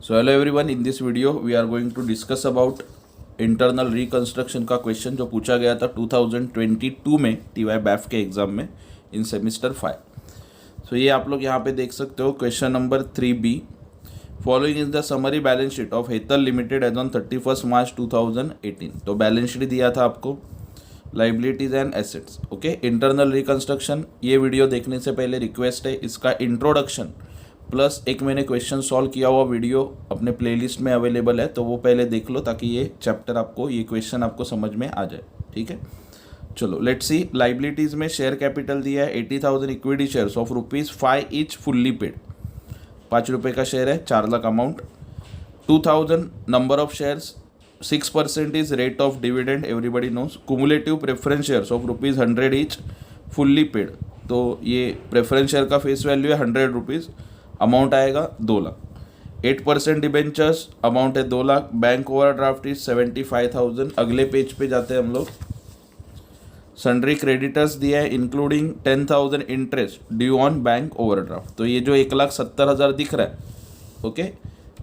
So hello everyone, in this video we are going to discuss about internal reconstruction का question जो पूछा गया था 2022 में टीवाई बैफ के एग्जाम में इन सेमिस्टर 5। सो ये आप लोग यहाँ पे देख सकते हो question number 3B। Following is the summary balance sheet of Hetal limited as on 31 March 2018। तो बैलेंस शीट दिया था आपको, liabilities and assets. Okay, internal reconstruction. ये वीडियो देखने से पहले रिक्वेस्ट है, इसका इंट्रोडक्शन प्लस एक मैंने क्वेश्चन सॉल्व किया हुआ वीडियो अपने प्लेलिस्ट में अवेलेबल है, तो वो पहले देख लो ताकि ये चैप्टर आपको, ये क्वेश्चन आपको समझ में आ जाए। ठीक है, चलो लेट्स सी। लाइबिलिटीज़ में शेयर कैपिटल दिया है 80,000 equity shares of ₹5 each fully paid. 5 रुपये का शेयर है, 4 lakh amount. 2,000 number of shares, 6% is rate of dividend, everybody knows. Cumulative preference shares of ₹100 each fully paid. तो ये प्रेफरेंस शेयर का face value है ₹100, अमाउंट आएगा 2 लाख। 8% डिबेंचर्स, अमाउंट है 2 lakh. Bank overdraft is 75,000। अगले पेज पे जाते हैं हम लोग। सन्ड्री क्रेडिटर्स दिया है including 10,000 interest due on bank overdraft. तो ये जो 1,70,000 दिख रहा है, ओके,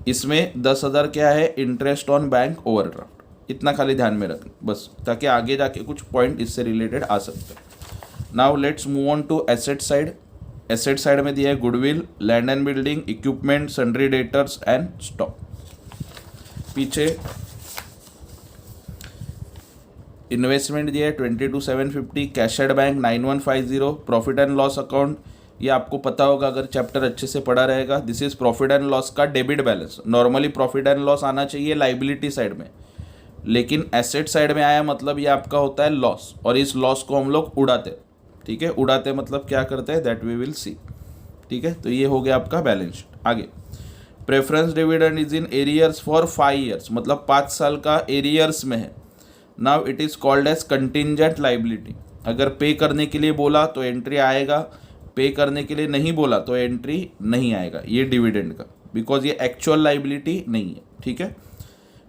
इसमें 10,000 क्या है, इंटरेस्ट ऑन बैंक ओवरड्राफ्ट। इतना खाली ध्यान में रखना बस, ताकि आगे जाके कुछ पॉइंट इससे रिलेटेड आ सकते हैं। Now let's move on to asset side. Asset side में दिया है goodwill, land and building, equipment, sundry debtors and stock. पीछे इन्वेस्टमेंट दिया है 22,750, cash at bank 9150, profit and loss account. ये आपको पता होगा अगर चैप्टर अच्छे से पढ़ा रहेगा। This is profit and loss का debit balance. Normally profit and loss आना चाहिए लाइबिलिटी साइड में, लेकिन एसेट साइड में आया मतलब ये आपका होता है लॉस, और इस लॉस को हम लोग उड़ाते हैं। ठीक है, उड़ाते मतलब क्या करते हैं, दैट वी विल सी। ठीक है, तो ये हो गया आपका बैलेंस शीट। आगे preference dividend is in arrears for 5 years, मतलब 5 साल का एरियर्स में है। Now it is called as contingent liability. अगर पे करने के लिए बोला तो एंट्री आएगा, पे करने के लिए नहीं बोला तो एंट्री नहीं आएगा ये डिविडेंड का, बिकॉज ये एक्चुअल लाइबिलिटी नहीं है। ठीक है,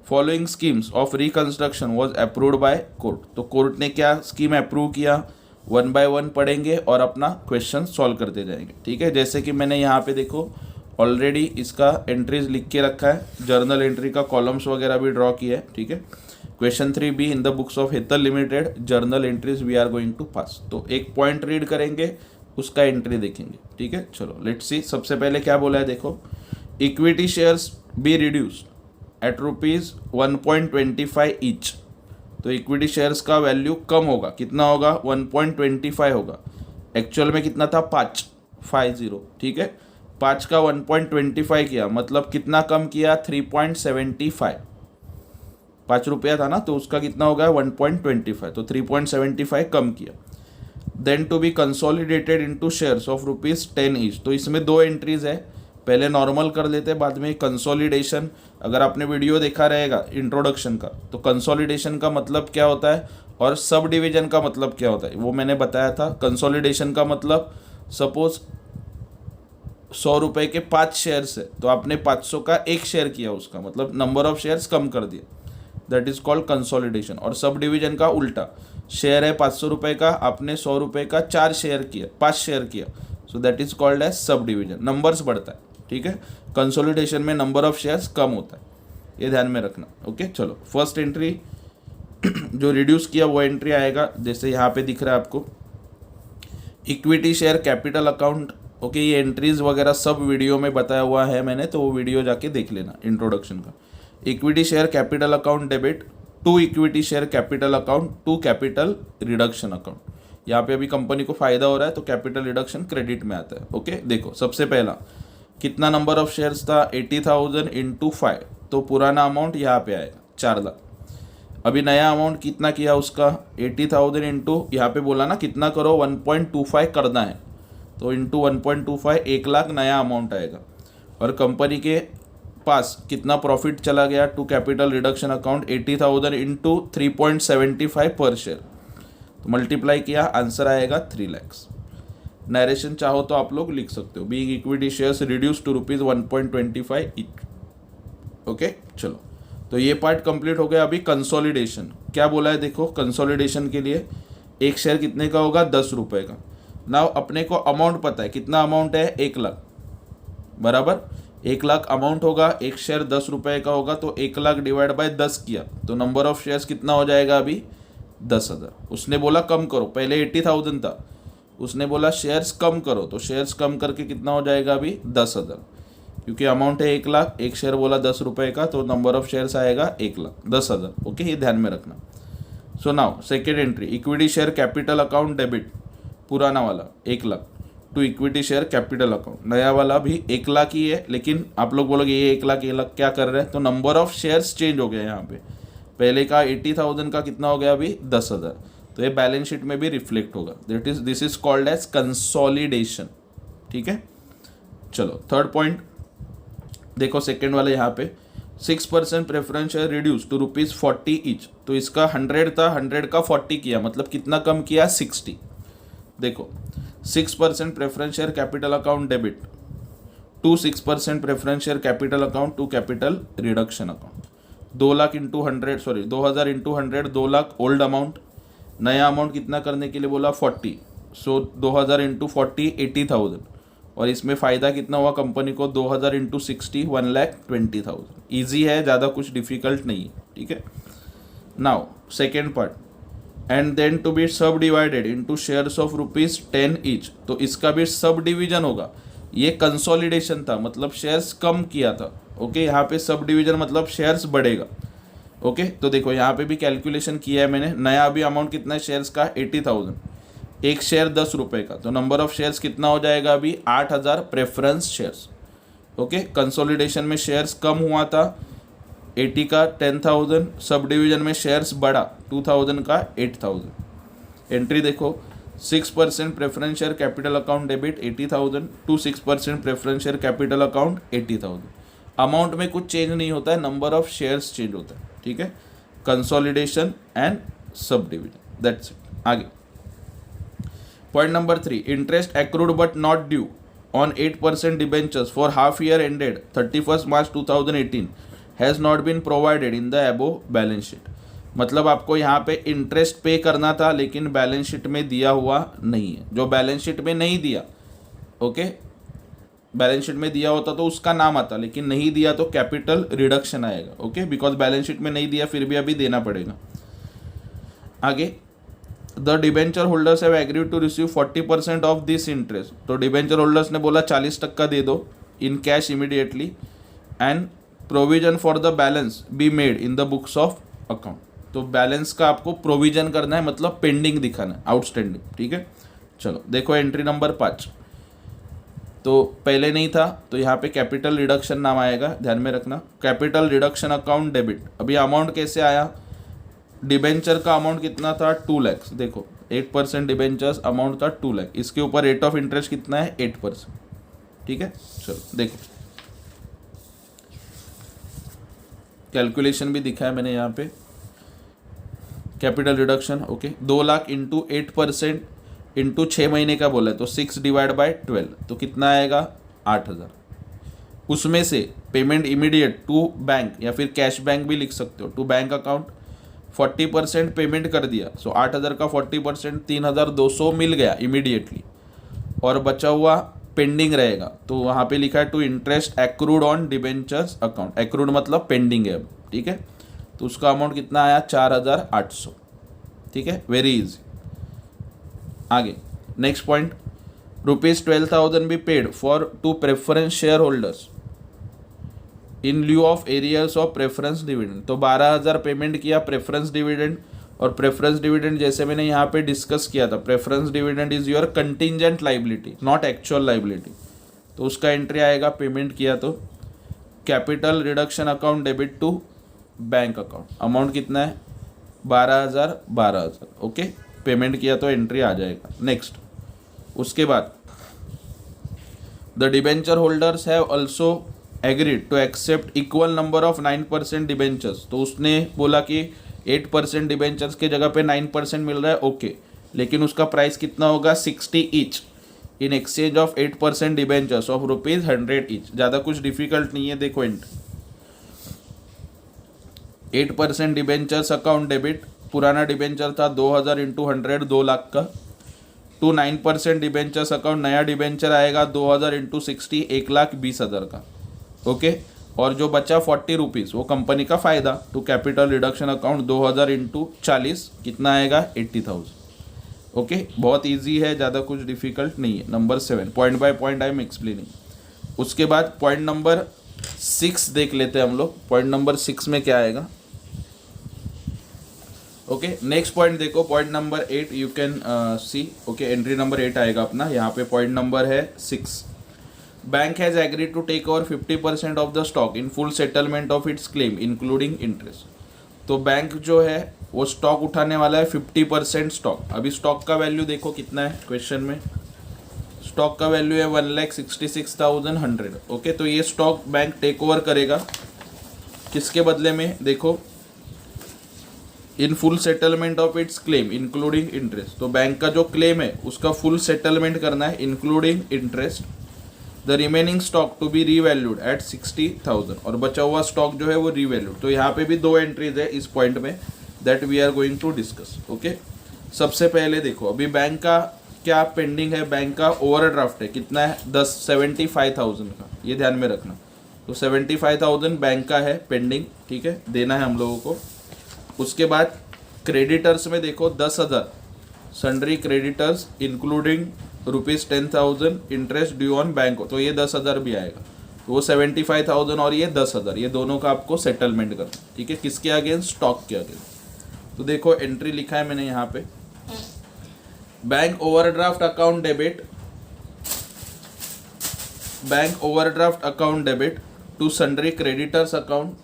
following schemes of reconstruction was approved by court. तो कोर्ट ने क्या स्कीम अप्रूव किया, 1 बाय 1 पढ़ेंगे और अपना क्वेश्चन सॉल्व करते जाएंगे। ठीक है, जैसे कि मैंने यहाँ पे देखो ऑलरेडी इसका एंट्रीज लिख के रखा है, जर्नल एंट्री का कॉलम्स वगैरह भी ड्रॉ किया है। ठीक है, question 3B in the books of Hetal limited journal entries we are going to pass. तो एक पॉइंट रीड करेंगे, उसका एंट्री देखेंगे। ठीक है, चलो लेट्स सी। सबसे पहले क्या बोला है देखो, equity shares be reduced at ₹1.25 each. तो इक्विटी शेयर्स का वैल्यू कम होगा, कितना होगा, 1.25 होगा। एक्चुअल में कितना था, 550। ठीक है, 5 का 1.25 किया मतलब कितना कम किया, 3.75। 5 रुपया था ना, तो उसका कितना होगा 1.25, तो 3.75 कम किया। Then to be consolidated into shares of ₹10 each. तो इसमें 2 एंट्रीज है, पहले नॉर्मल कर लेते, बाद में कंसोलिडेशन। अगर आपने वीडियो देखा रहेगा इंट्रोडक्शन का, तो कंसोलिडेशन का मतलब क्या होता है और सब डिवीजन का मतलब क्या होता है वो मैंने बताया था। कंसोलिडेशन का मतलब सपोज 100 रुपये के 5 शेयर्स है, तो आपने 500 का 1 शेयर किया, उसका मतलब नंबर ऑफ शेयर्स कम कर दिया, दैट इज कॉल्ड कंसोलिडेशन। और सब डिवीजन का उल्टा, शेयर है 500 रुपये का, आपने 100 रुपये का 5 शेयर किया, so that is called as sub division. Numbers बढ़ता है। ठीक है, कंसोलिडेशन में नंबर ऑफ शेयर्स कम होता है, ये ध्यान में रखना। ओके, चलो फर्स्ट एंट्री जो रिड्यूस किया वो एंट्री आएगा, जैसे यहाँ पे दिख रहा है आपको, equity share capital account. Okay, ये एंट्रीज वगैरह सब वीडियो में बताया हुआ है मैंने, तो वो वीडियो जाके देख लेना इंट्रोडक्शन का। Equity share capital account debit to equity share capital account to capital reduction account. यहाँ पे अभी कंपनी को फायदा हो रहा है तो कैपिटल रिडक्शन क्रेडिट में आता है। ओके, देखो सबसे पहला कितना नंबर ऑफ शेयर्स था, 80,000 इंटू 5, तो पुराना अमाउंट यहाँ पे आएगा 4 लाख। अभी नया अमाउंट कितना किया उसका, 80,000 इंटू, यहाँ पे बोला ना कितना करो, 1.25 करना है, तो इंटू 1.25 1 लाख नया अमाउंट आएगा। और कंपनी के पास कितना प्रॉफिट चला गया to capital reduction account, 80,000 into 3.75 पर शेयर, तो मल्टीप्लाई किया, आंसर आएगा 3 लाख। नरेशन चाहो तो आप लोग लिख सकते हो, being equity shares reduce to ₹1.25 each. Okay, चलो तो ये पार्ट कंप्लीट हो गया। अभी कंसोलिडेशन क्या बोला है देखो, कंसोलिडेशन के लिए एक शेयर कितने का होगा, 10 रुपये का। नाउ अपने को अमाउंट पता है, कितना अमाउंट है, 1 लाख, बराबर। 1 लाख अमाउंट होगा, एक शेयर 10 रुपए का होगा, तो 1 लाख डिवाइड बाय 10 किया तो नंबर ऑफ शेयर्स कितना हो जाएगा अभी 10,000। उसने बोला कम करो, पहले 80,000 था, उसने बोला शेयर्स कम करो, तो शेयर्स कम करके कितना हो जाएगा अभी 10,000, क्योंकि अमाउंट है 1 लाख, एक शेयर बोला 10 रुपए का, तो नंबर ऑफ शेयर्स आएगा 1 लाख 10,000। ओके, ये ध्यान में रखना। So now second entry, equity share capital account debit, पुराना वाला 1 lakh to equity share capital account, नया वाला भी 1 लाख ही है, लेकिन आप लोग बोलोगे ये 1 लाख क्या कर रहे हैं, तो नंबर ऑफ शेयर्स चेंज हो गया यहाँ पे, पहले का 80,000 का कितना हो गया अभी 10,000, तो ये बैलेंस शीट में भी रिफ्लेक्ट होगा। This is called as consolidation. ठीक है, चलो थर्ड पॉइंट देखो, सेकेंड वाले यहाँ पे 6% preference share reduce to ₹40 each, तो इसका 100 था, 100 का 40 किया, मतलब कितना कम किया 60। देखो 6% preference share capital account debit to 6% preference share capital account to capital reduction account, 2 lakh into 100, sorry 2,000 into 100, 2 lakh old amount, नया अमाउंट कितना करने के लिए बोला 40, सो 2,000 इंटू 40 80,000, और इसमें फ़ायदा कितना हुआ कंपनी को 2,000 इंटू 60 1,20,000। ईजी है, ज़्यादा कुछ डिफिकल्ट नहीं है। ठीक है, now second part, and then to be subdivided into shares of ₹10 each, तो इसका भी सब डिवीजन होगा। ये कंसोलिडेशन था, मतलब शेयर्स कम किया था। ओके, यहाँ पे सब डिवीजन मतलब शेयर्स बढ़ेगा। ओके, तो देखो यहाँ पे भी कैलकुलेशन किया है मैंने, नया अभी अमाउंट कितना है शेयर्स का 80,000, एक शेयर 10 रुपए का, तो नंबर ऑफ शेयर्स कितना हो जाएगा अभी 8,000 प्रेफरेंस शेयर्स। ओके, कंसोलिडेशन में शेयर्स कम हुआ था 80 का 10,000, सब डिवीजन में शेयर्स बढ़ा 2,000 का 8,000। एंट्री देखो 6% preference share capital account debit 80,000 to 6% preference share capital account 80,000। Amount में कुछ चेंज नहीं होता है, नंबर ऑफ शेयर्स चेंज होता है। ठीक है, consolidation and subdivision, that's it. आगे point number 3, interest accrued but not due on 8% debentures for half year ended 31 March 2018 has not been provided in the above balance sheet, मतलब आपको यहाँ पे interest पे करना था लेकिन बैलेंस शीट में दिया हुआ नहीं है। जो बैलेंस शीट में नहीं दिया, ओके, बैलेंस शीट में दिया होता तो उसका नाम आता, लेकिन नहीं दिया तो कैपिटल रिडक्शन आएगा। ओके, बिकॉज बैलेंस शीट में नहीं दिया, फिर भी अभी देना पड़ेगा। आगे, the debenture holders have agreed to receive 40% of this interest, तो डिबेंचर होल्डर्स ने बोला 40% दे दो in cash immediately, and provision for the balance be made in the books of account, तो बैलेंस का आपको प्रोविजन करना है, मतलब पेंडिंग दिखाना है, आउटस्टैंडिंग। ठीक है, चलो देखो एंट्री नंबर 5, तो पहले नहीं था तो यहाँ पे कैपिटल रिडक्शन नाम आएगा, ध्यान में रखना, कैपिटल रिडक्शन अकाउंट डेबिट। अभी अमाउंट कैसे आया, डिबेंचर का अमाउंट कितना था 2 लाख, देखो 8% डिबेंचर्स अमाउंट था 2 लाख, इसके ऊपर रेट ऑफ इंटरेस्ट कितना है 8%। ठीक है, चलो देखो कैलकुलेशन भी दिखा है मैंने यहाँ पे, capital reduction. Okay, 2 lakh into 8% into 6 महीने का बोला है, तो 6 डिवाइड बाय 12, तो कितना आएगा 8,000। उसमें से पेमेंट इमीडिएट टू बैंक या फिर कैश बैंक भी लिख सकते हो, टू बैंक अकाउंट 40% पेमेंट कर दिया, सो 8,000 का 40% 3,200 मिल गया इमीडिएटली, और बचा हुआ पेंडिंग रहेगा, तो वहाँ पे लिखा है to interest accrued on debentures account, accrued मतलब पेंडिंग है अब। ठीक है, तो उसका अमाउंट कितना आया 4,800। ठीक है, वेरी इजी। आगे next point, ₹12,000 be paid for to preference share holders in lieu of arrears of preference dividend, तो 12,000 पेमेंट किया प्रेफरेंस डिविडेंड, और प्रेफरेंस डिविडेंड जैसे मैंने यहाँ पे डिस्कस किया था, preference dividend is your contingent liability not actual liability, तो उसका एंट्री आएगा पेमेंट किया तो capital reduction account debit to bank account, amount कितना है 12,000। ओके, पेमेंट किया तो एंट्री आ जाएगा। नेक्स्ट, उसके बाद the debenture holders have also agreed to accept equal number of 9% debentures, तो उसने बोला कि 8% डिबेंचर्स के जगह पे 9% मिल रहा है, ओके, लेकिन उसका प्राइस कितना होगा 60 each in exchange of 8% debentures of ₹100 each. ज़्यादा कुछ डिफिकल्ट नहीं है, देखो 8% डिबेंचर्स अकाउंट डेबिट, पुराना डिबेंचर था 2,000 इंटू 100 2 लाख का, टू 9% डिबेंचर्स अकाउंट, नया डिबेंचर आएगा 2,000 इंटू 60 1,20,000 का, ओके। और जो बचा 40 रुपीज़ वो कंपनी का फ़ायदा। To capital reduction account 2000 into 40 कितना आएगा 80,000। ओके, बहुत इजी है, ज़्यादा कुछ डिफिकल्ट नहीं है। Number 7 point by point I am explaining. उसके बाद पॉइंट नंबर 6 देख लेते हैं हम लोग। पॉइंट नंबर 6 में क्या आएगा। ओके, नेक्स्ट पॉइंट देखो, point number 8 you can see. Okay, entry number 8 आएगा अपना। यहाँ पे पॉइंट नंबर है 6। Bank has agreed to take over 50% of the stock in full settlement of its claim including interest. तो बैंक जो है वो स्टॉक उठाने वाला है 50% स्टॉक। अभी स्टॉक का वैल्यू देखो कितना है क्वेश्चन में। स्टॉक का वैल्यू है 1,66,100। ओके, तो ये स्टॉक बैंक टेक ओवर करेगा किसके बदले में, देखो, in full settlement of its claim including interest. तो बैंक का जो क्लेम है उसका फुल सेटलमेंट करना है including interest. The remaining stock to be revalued at 60,000, और बचा हुआ स्टॉक जो है वो रीवैल्यूड। तो यहाँ पे भी 2 एंट्रीज है इस पॉइंट में that we are going to discuss. Okay, सबसे पहले देखो अभी बैंक का क्या पेंडिंग है। बैंक का ओवरड्राफ्ट है कितना है 75,000 का, ये ध्यान में रखना। तो 75,000 बैंक का है पेंडिंग, ठीक है, देना है हम लोगों को। उसके बाद क्रेडिटर्स में देखो 10,000 sundry creditors including ₹10,000 interest due on bank, तो ये 10,000 भी आएगा। तो वो 75,000 और ये 10,000, ये दोनों का आपको सेटलमेंट करना, ठीक है, किसके अगेंस्ट, स्टॉक के अगेंस्ट। तो देखो एंट्री लिखा है मैंने यहाँ पे, bank overdraft account debit, bank overdraft account debit to sundry creditors account,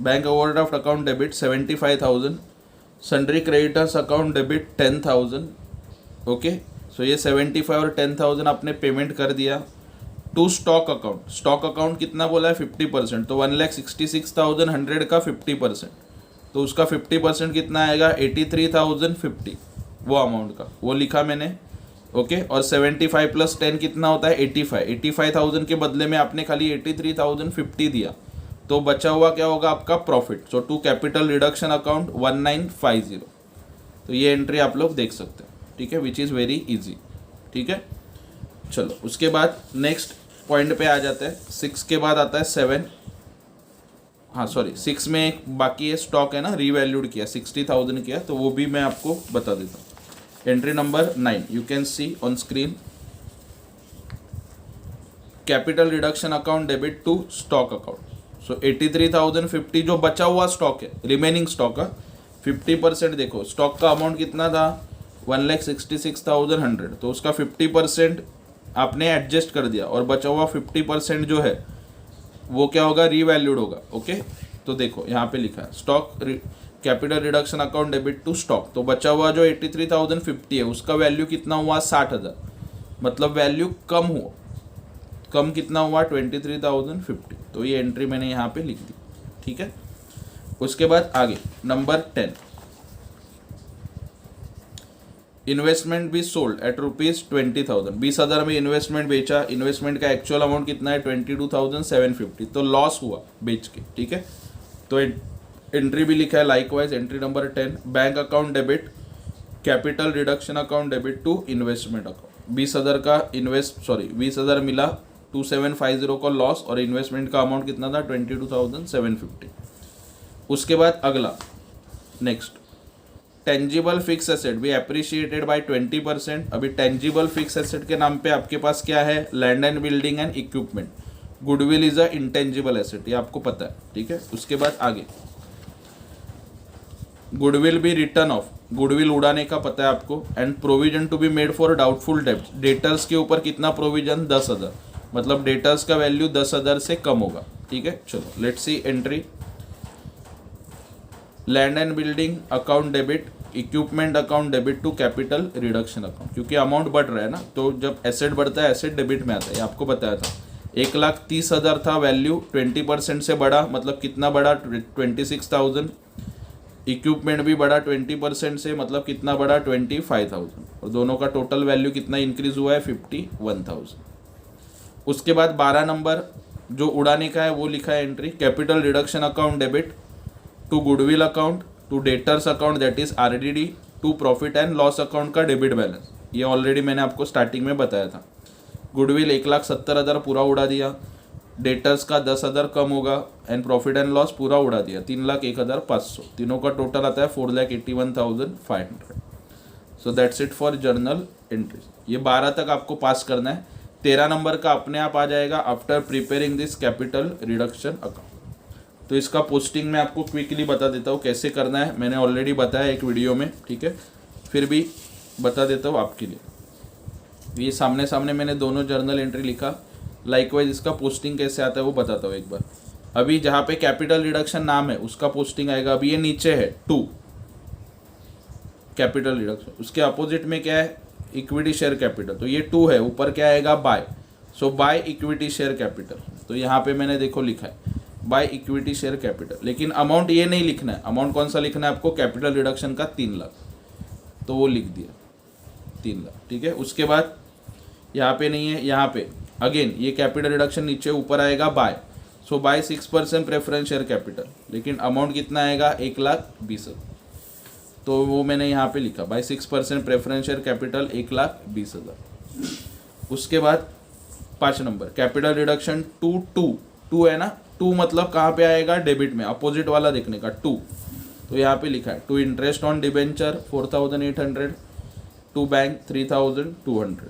bank overdraft account debit 75,000, sundry creditors account debit 10,000। Okay, so ये 75 और 10,000 आपने पेमेंट कर दिया। To stock account, stock account कितना बोला है 50%, तो 1,66,100 का 50%, तो उसका 50% कितना आएगा 83,050, वो अमाउंट का वो लिखा मैंने। ओके, और 75 प्लस 10 कितना होता है 85,000 के बदले में आपने खाली 83,050 दिया, तो बचा हुआ क्या होगा आपका profit. So to capital reduction account 1950। तो ये एंट्री आप लोग देख सकते हैं, ठीक है, विच इज़ वेरी इजी, ठीक है। चलो उसके बाद नेक्स्ट पॉइंट पे आ जाते हैं। 6 के बाद आता है 7। हाँ सॉरी, 6 में एक बाकी है स्टॉक है ना, रीवैल्यूड किया 60,000 किया, तो वो भी मैं आपको बता देता हूँ। Entry number 9 you can see on screen. Capital reduction account debit to stock account. So 83,050 जो बचा हुआ स्टॉक है, रिमेनिंग स्टॉक का 50%, देखो स्टॉक का अमाउंट कितना था 1,66,100, तो उसका 50% आपने एडजस्ट कर दिया, और बचा हुआ 50% जो है वो क्या होगा, रीवैल्यूड होगा। ओके, तो देखो यहाँ पे लिखा है stock capital reduction account debit to stock, तो बचा हुआ जो 83,050 है उसका वैल्यू कितना हुआ 60,000, मतलब वैल्यू कम हुआ, कम कितना हुआ 23,050। तो ये एंट्री मैंने यहाँ पे लिख दी, ठीक है। उसके बाद आगे नंबर 10, इन्वेस्टमेंट भी सोल्ड एट ₹20,000, 20,000 में इन्वेस्टमेंट बेचा, इन्वेस्टमेंट का एक्चुअल अमाउंट कितना है 22,750, तो लॉस हुआ बेच के, ठीक है। तो एंट्री भी लिखा है likewise. Entry number 10, bank account debit capital reduction account debit to investment account, 20,000 मिला, 2750 का लॉस, और इन्वेस्टमेंट का अमाउंट कितना था 22,750। उसके बाद अगला नेक्स्ट, टेंजिबल फिक्स एसेट भी एप्रिशिएटेड बाय 20%। अभी टेंजिबल फिक्स एसेट के नाम पे आपके पास क्या है, land and building and equipment. Goodwill is a intangible asset, ये आपको पता है, ठीक है। उसके बाद आगे गुडविल भी रिटर्न ऑफ, गुडविल उड़ाने का पता है आपको। And provision to be made for doubtful डेब्ट, डेटर्स के ऊपर कितना प्रोविजन 10,000, मतलब डेटर्स का वैल्यू 10,000 से कम होगा, ठीक है। चलो let's see entry. Land and building account debit, equipment account debit to capital reduction account, क्योंकि अमाउंट बढ़ रहा है ना, तो जब एसेट बढ़ता है एसेट डेबिट में आता है, ये आपको बताया था। 1,30,000 था वैल्यू, 20% से बढ़ा, मतलब कितना बढ़ा 26,000। इक्विपमेंट भी बढ़ा 20% से, मतलब कितना बढ़ा 25,000, और दोनों का टोटल वैल्यू कितना इंक्रीज हुआ है 51,000। उसके बाद 12 नंबर जो उड़ाने का है वो लिखा है entry, capital reduction account debit to goodwill account to debtors account that is RDD to profit and loss account का डेबिट बैलेंस। ये ऑलरेडी मैंने आपको स्टार्टिंग में बताया था। गुडविल 1,70,000 पूरा उड़ा दिया, डेटर्स का 10,000 कम होगा एंड प्रॉफिट एंड लॉस पूरा उड़ा दिया 3,01,500, तीनों का टोटल आता है 4,81,500। So that's it for journal entries. ये 12 तक आपको पास करना है। 13 नंबर का अपने आप आ जाएगा after preparing this capital reduction account. तो इसका पोस्टिंग मैं आपको क्विकली बता देता हूँ कैसे करना है, मैंने ऑलरेडी बताया एक वीडियो में, ठीक है, फिर भी बता देता हूँ आपके लिए। ये सामने सामने मैंने दोनों जर्नल एंट्री लिखा। लाइकवाइज इसका पोस्टिंग कैसे आता है वो बताता हूँ एक बार। अभी जहाँ पे कैपिटल रिडक्शन नाम है उसका पोस्टिंग आएगा। अभी ये नीचे है 2 कैपिटल रिडक्शन, उसके अपोजिट में क्या है इक्विटी शेयर कैपिटल, तो ये 2 है, ऊपर क्या आएगा by. So by equity share capital, तो यहाँ पे मैंने देखो लिखा है बाय इक्विटी शेयर कैपिटल, लेकिन अमाउंट ये नहीं लिखना है। अमाउंट कौन सा लिखना है आपको, कैपिटल रिडक्शन का 3 लाख, तो वो लिख दिया 3 लाख, ठीक है। उसके बाद यहाँ पे नहीं है, यहाँ पे अगेन ये कैपिटल रिडक्शन नीचे ऊपर आएगा by. So bye 6% preference share capital, लेकिन अमाउंट कितना आएगा 1,20,000, तो वो मैंने यहाँ पे लिखा बाय 6% प्रेफरेंस शेयर कैपिटल 1,20,000। उसके बाद 5 नंबर कैपिटल रिडक्शन 2 है ना, 2 मतलब कहाँ पे आएगा, डेबिट में, अपोजिट वाला देखने का 2, तो यहाँ पे लिखा है 2 इंटरेस्ट ऑन डिबेंचर 4,800, 2 बैंक 3,200,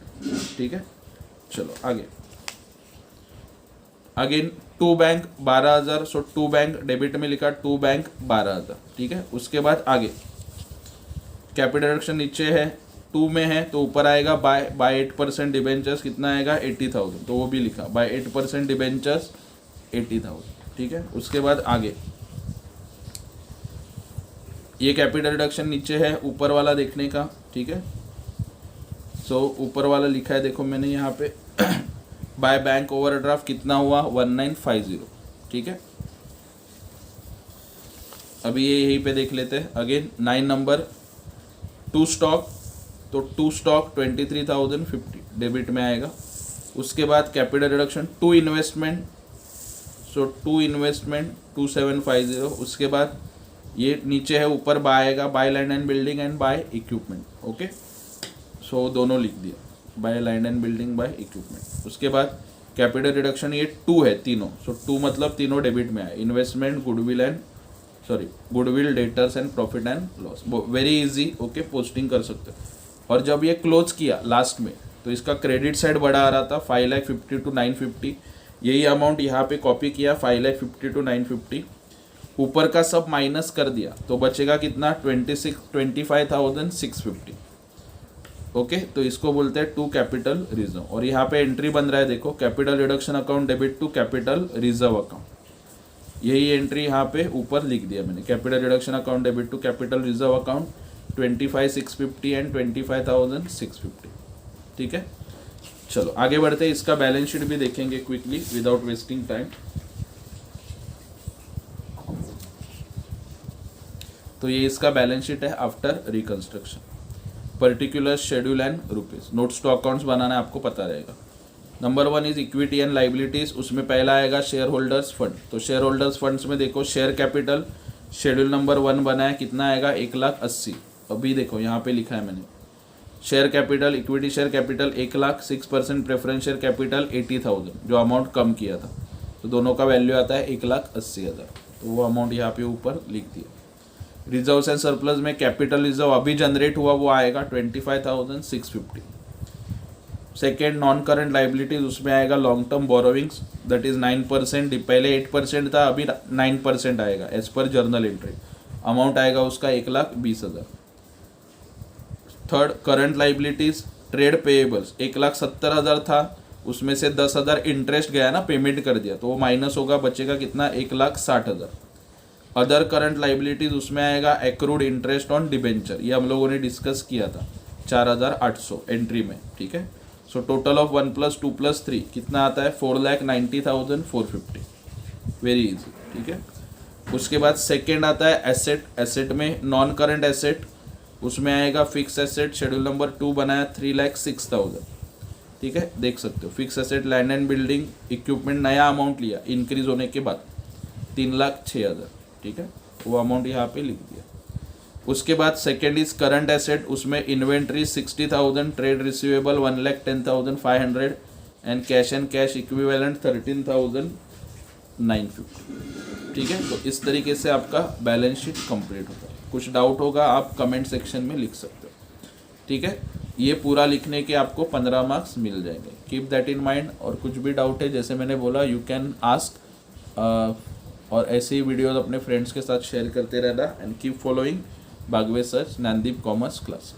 ठीक है। चलो आगे, अगेन 2 बैंक 12,000, सो 2 बैंक डेबिट में लिखा 2 बैंक 12,000, ठीक है। उसके बाद आगे कैपिटल रिडक्शन नीचे है 2 में है, तो ऊपर आएगा बाय 8% डिबेंचर्स कितना आएगा 80,000, तो वो भी लिखा बाय 8% डिबेंचर्स 80,000, ठीक है। उसके बाद आगे ये कैपिटल रिडक्शन नीचे है, ऊपर वाला देखने का, ठीक है। सो ऊपर वाला लिखा है देखो मैंने यहाँ पे बाय बैंक ओवरड्राफ्ट कितना हुआ 1950, ठीक है। अभी ये यहीं पे देख लेते हैं। अगेन 9 नंबर 2 स्टॉक, तो 2 स्टॉक 23,050 डेबिट में आएगा। उसके बाद capital reduction 2 investment, so 2 investment 2750। उसके बाद ये नीचे है, ऊपर बाय आएगा by land and building and by equipment, okay. So दोनों लिख दिया by land and building by equipment. उसके बाद कैपिटल रिडक्शन ये 2 है तीनों, सो 2 मतलब तीनों डेबिट में आए, investment goodwill debtors and profit and loss, very easy, okay, posting कर सकते हो। और जब ये क्लोज किया लास्ट में, तो इसका क्रेडिट साइड बड़ा आ रहा था 5,50,000 to 950, यही अमाउंट यहाँ पे कॉपी किया 5,50,000 to 950, ऊपर का सब माइनस कर दिया तो बचेगा कितना 25,650, ओके। तो इसको बोलते हैं 2 कैपिटल रिजर्व। और यहाँ पे एंट्री बन रहा है देखो, capital reduction account debit to capital reserve account, यही एंट्री यहाँ पे ऊपर लिख दिया मैंने, capital reduction account debit to capital reserve account 25,650 and 25,650, ठीक है। चलो आगे बढ़ते हैं, इसका बैलेंस शीट भी देखेंगे क्विकली विदाउट वेस्टिंग टाइम। तो ये इसका बैलेंस शीट है after reconstruction, particular schedule and rupees, notes to accounts बनाना आपको पता रहेगा। Number 1 is equity and liabilities, उसमें पहला आएगा शेयर होल्डर्स फंड। तो शेयर होल्डर्स फंड्स में देखो शेयर कैपिटल शेड्यूल नंबर 1 बना है, कितना आएगा 1,80,000। अभी देखो यहाँ पे लिखा है मैंने, share capital equity share capital 1,00,000, 6% preference share capital 80,000, जो अमाउंट कम किया था, तो दोनों का वैल्यू आता है 1,80,000, तो वो अमाउंट यहाँ पे ऊपर लिख दिया। रिजर्व्स एंड सरप्लस में कैपिटल रिजर्व अभी जनरेट हुआ वो आएगा 25,650। सेकेंड नॉन करंट लाइबिलिटीज, उसमें आएगा long term borrowings, that is 9%, पहले 8% था, अभी 9% आएगा as per journal entry, amount आएगा उसका 1,20,000। Third current liabilities, trade payables 1,70,000 था, उसमें से 10,000 इंटरेस्ट गया ना, पेमेंट कर दिया, तो वो माइनस होगा, बचेगा कितना 1,60,000। अदर करंट लाइबिलिटीज, उसमें आएगा एक्रूड इंटरेस्ट ऑन डिबेंचर, ये हम लोगों ने डिस्कस किया था 4,800 एंट्री में, ठीक है। सो टोटल ऑफ 1 + 2 + 3 कितना आता है 4,90,450, वेरी इजी, ठीक है। उसके बाद सेकेंड आता है एसेट, एसेट में नॉन करंट एसेट, उसमें आएगा फिक्स एसेट, शेड्यूल नंबर 2 बनाया 3,06,000, ठीक है, देख सकते हो। Fix asset land and building equipment नया अमाउंट लिया इंक्रीज होने के बाद 3,06,000, ठीक है, वो अमाउंट यहाँ पे लिख दिया। उसके बाद सेकेंड इज करंट एसेट, उसमें inventory 60,000, trade receivable 1,10,500, and cash equivalent 13,950। ठीक है, तो इस तरीके से आपका बैलेंस शीट कंप्लीट होता है। कुछ डाउट होगा आप कमेंट सेक्शन में लिख सकते हो। ठीक है, ये पूरा लिखने के आपको 15 मार्क्स मिल जाएंगे। Keep that in mind. और कुछ भी डाउट है जैसे मैंने बोला यू कैन आस्क, और ऐसे ही वीडियोस अपने फ्रेंड्स के साथ शेयर करते रहना। And keep following Bagwe search Naindeep commerce class.